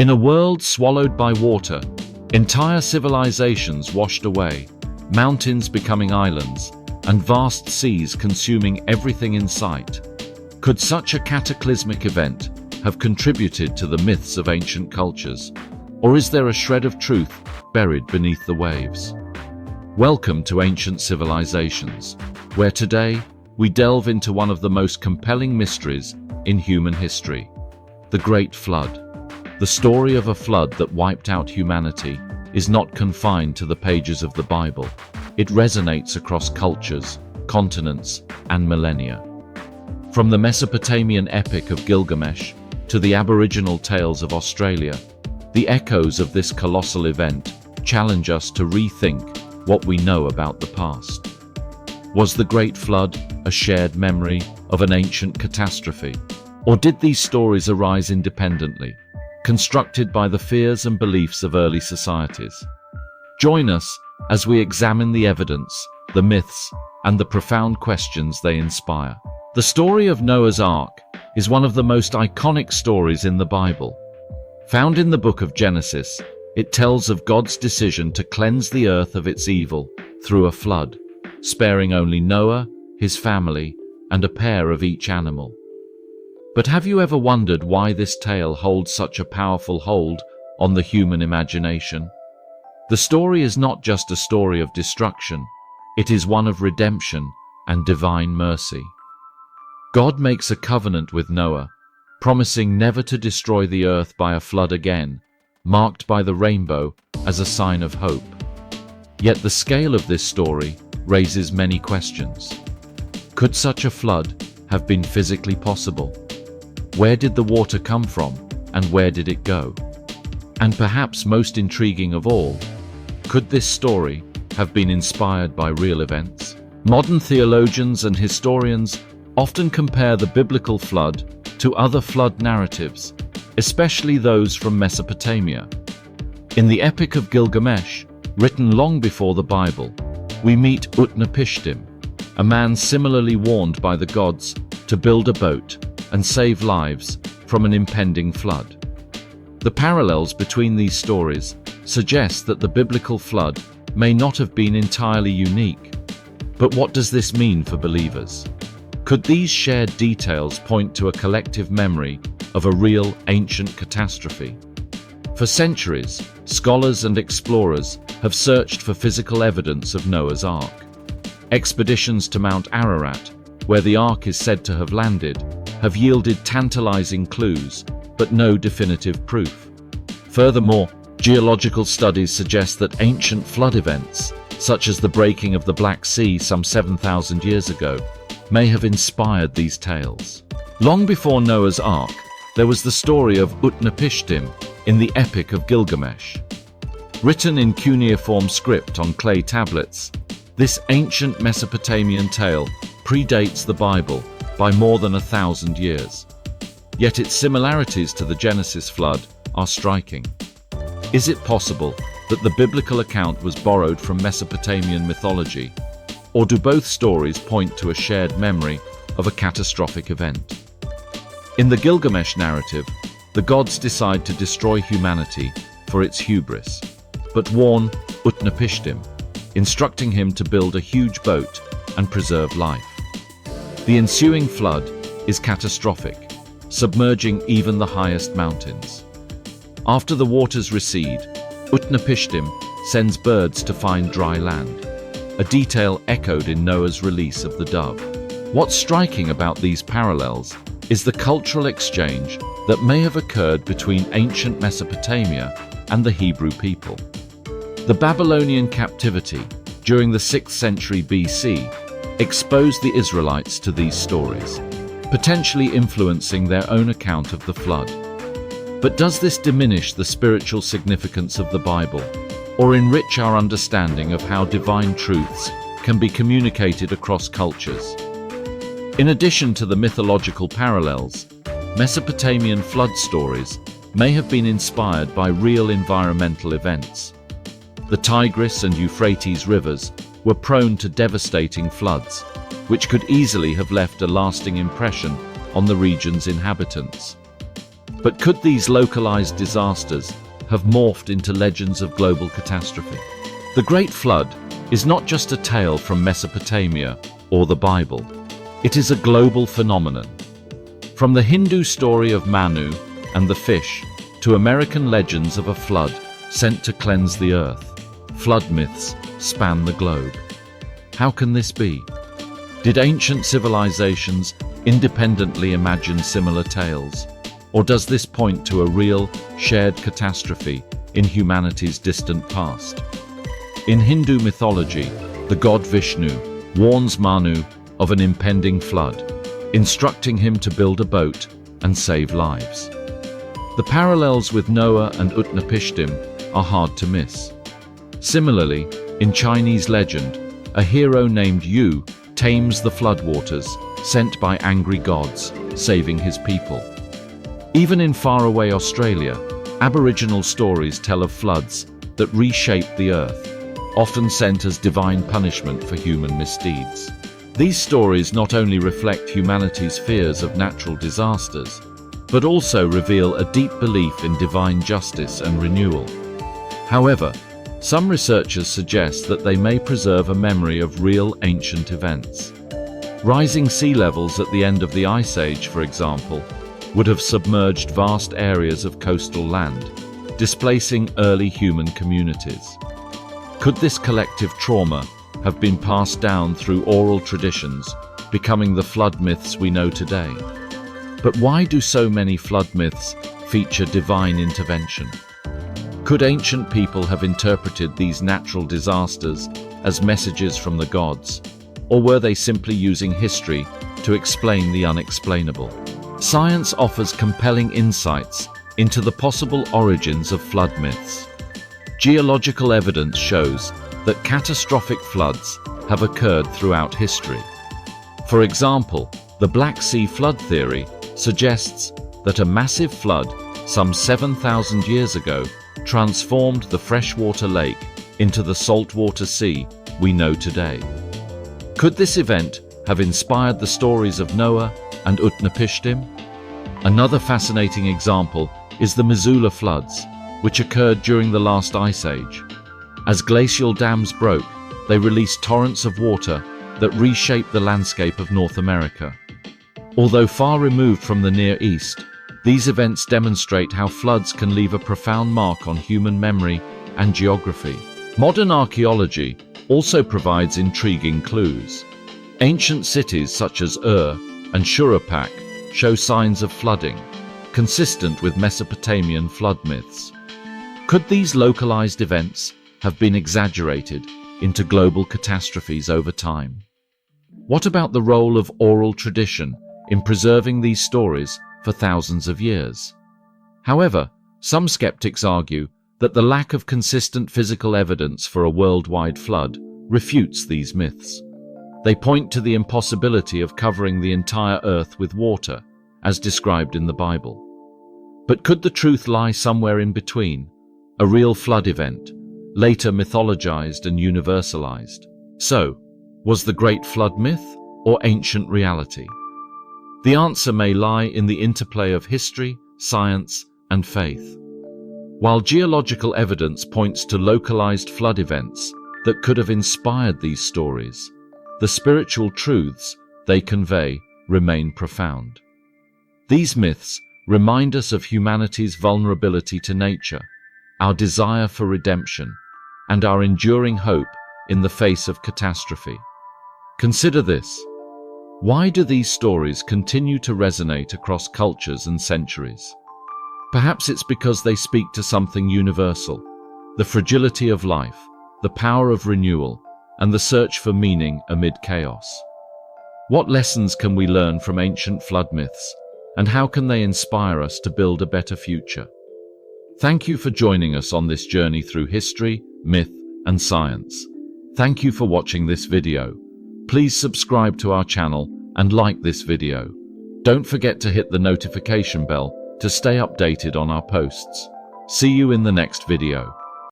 In a world swallowed by water, entire civilizations washed away, mountains becoming islands, and vast seas consuming everything in sight, could such a cataclysmic event have contributed to the myths of ancient cultures? Or is there a shred of truth buried beneath the waves? Welcome to Ancient Civilizations, where today we delve into one of the most compelling mysteries in human history, the Great Flood. The story of a flood that wiped out humanity is not confined to the pages of the Bible. It resonates across cultures, continents, and millennia. From the Mesopotamian Epic of Gilgamesh to the Aboriginal tales of Australia, the echoes of this colossal event challenge us to rethink what we know about the past. Was the Great Flood a shared memory of an ancient catastrophe? Or did these stories arise independently, constructed by the fears and beliefs of early societies? Join us as we examine the evidence, the myths, and the profound questions they inspire. The story of Noah's Ark is one of the most iconic stories in the Bible. Found in the book of Genesis, it tells of God's decision to cleanse the earth of its evil through a flood, sparing only Noah, his family, and a pair of each animal. But have you ever wondered why this tale holds such a powerful hold on the human imagination? The story is not just a story of destruction, it is one of redemption and divine mercy. God makes a covenant with Noah, promising never to destroy the earth by a flood again, marked by the rainbow as a sign of hope. Yet the scale of this story raises many questions. Could such a flood have been physically possible? Where did the water come from, and where did it go? And perhaps most intriguing of all, could this story have been inspired by real events? Modern theologians and historians often compare the biblical flood to other flood narratives, especially those from Mesopotamia. In the Epic of Gilgamesh, written long before the Bible, we meet Utnapishtim, a man similarly warned by the gods to build a boat and save lives from an impending flood. The parallels between these stories suggest that the biblical flood may not have been entirely unique. But what does this mean for believers? Could these shared details point to a collective memory of a real ancient catastrophe? For centuries, scholars and explorers have searched for physical evidence of Noah's Ark. Expeditions to Mount Ararat, where the Ark is said to have landed, have yielded tantalizing clues, but no definitive proof. Furthermore, geological studies suggest that ancient flood events, such as the breaking of the Black Sea some 7,000 years ago, may have inspired these tales. Long before Noah's Ark, there was the story of Utnapishtim in the Epic of Gilgamesh. Written in cuneiform script on clay tablets, this ancient Mesopotamian tale predates the Bible by more than 1,000 years. Yet its similarities to the Genesis flood are striking. Is it possible that the biblical account was borrowed from Mesopotamian mythology, or do both stories point to a shared memory of a catastrophic event? In the Gilgamesh narrative, the gods decide to destroy humanity for its hubris, but warn Utnapishtim, instructing him to build a huge boat and preserve life. The ensuing flood is catastrophic, submerging even the highest mountains. After the waters recede, Utnapishtim sends birds to find dry land, a detail echoed in Noah's release of the dove. What's striking about these parallels is the cultural exchange that may have occurred between ancient Mesopotamia and the Hebrew people. The Babylonian captivity during the 6th century BC exposed the Israelites to these stories, potentially influencing their own account of the flood. But does this diminish the spiritual significance of the Bible, or enrich our understanding of how divine truths can be communicated across cultures? In addition to the mythological parallels, Mesopotamian flood stories may have been inspired by real environmental events. The Tigris and Euphrates rivers were prone to devastating floods, which could easily have left a lasting impression on the region's inhabitants. But could these localized disasters have morphed into legends of global catastrophe? The Great Flood is not just a tale from Mesopotamia or the Bible. It is a global phenomenon. From the Hindu story of Manu and the fish to American legends of a flood sent to cleanse the earth, flood myths span the globe. How can this be? Did ancient civilizations independently imagine similar tales? Or does this point to a real, shared catastrophe in humanity's distant past? In Hindu mythology, the god Vishnu warns Manu of an impending flood, instructing him to build a boat and save lives. The parallels with Noah and Utnapishtim are hard to miss. Similarly, in Chinese legend, a hero named Yu tames the floodwaters sent by angry gods, saving his people. Even in faraway Australia, Aboriginal stories tell of floods that reshaped the earth, often sent as divine punishment for human misdeeds. These stories not only reflect humanity's fears of natural disasters, but also reveal a deep belief in divine justice and renewal. However, some researchers suggest that they may preserve a memory of real ancient events. Rising sea levels at the end of the Ice Age, for example, would have submerged vast areas of coastal land, displacing early human communities. Could this collective trauma have been passed down through oral traditions, becoming the flood myths we know today? But why do so many flood myths feature divine intervention? Could ancient people have interpreted these natural disasters as messages from the gods, or were they simply using history to explain the unexplainable? Science offers compelling insights into the possible origins of flood myths. Geological evidence shows that catastrophic floods have occurred throughout history. For example, the Black Sea flood theory suggests that a massive flood some 7,000 years ago transformed the freshwater lake into the saltwater sea we know today. Could this event have inspired the stories of Noah and Utnapishtim? Another fascinating example is the Missoula floods, which occurred during the last ice age. As glacial dams broke, they released torrents of water that reshaped the landscape of North America. Although far removed from the Near East, these events demonstrate how floods can leave a profound mark on human memory and geography. Modern archaeology also provides intriguing clues. Ancient cities such as Ur and Shuruppak show signs of flooding, consistent with Mesopotamian flood myths. Could these localized events have been exaggerated into global catastrophes over time? What about the role of oral tradition in preserving these stories for thousands of years? However, some skeptics argue that the lack of consistent physical evidence for a worldwide flood refutes these myths. They point to the impossibility of covering the entire earth with water, as described in the Bible. But could the truth lie somewhere in between, a real flood event, later mythologized and universalized? So, was the Great Flood myth or ancient reality? The answer may lie in the interplay of history, science, and faith. While geological evidence points to localized flood events that could have inspired these stories, the spiritual truths they convey remain profound. These myths remind us of humanity's vulnerability to nature, our desire for redemption, and our enduring hope in the face of catastrophe. Consider this. Why do these stories continue to resonate across cultures and centuries? Perhaps it's because they speak to something universal: the fragility of life, the power of renewal, and the search for meaning amid chaos. What lessons can we learn from ancient flood myths, and how can they inspire us to build a better future? Thank you for joining us on this journey through history, myth, and science. Thank you for watching this video. Please subscribe to our channel and like this video. Don't forget to hit the notification bell to stay updated on our posts. See you in the next video.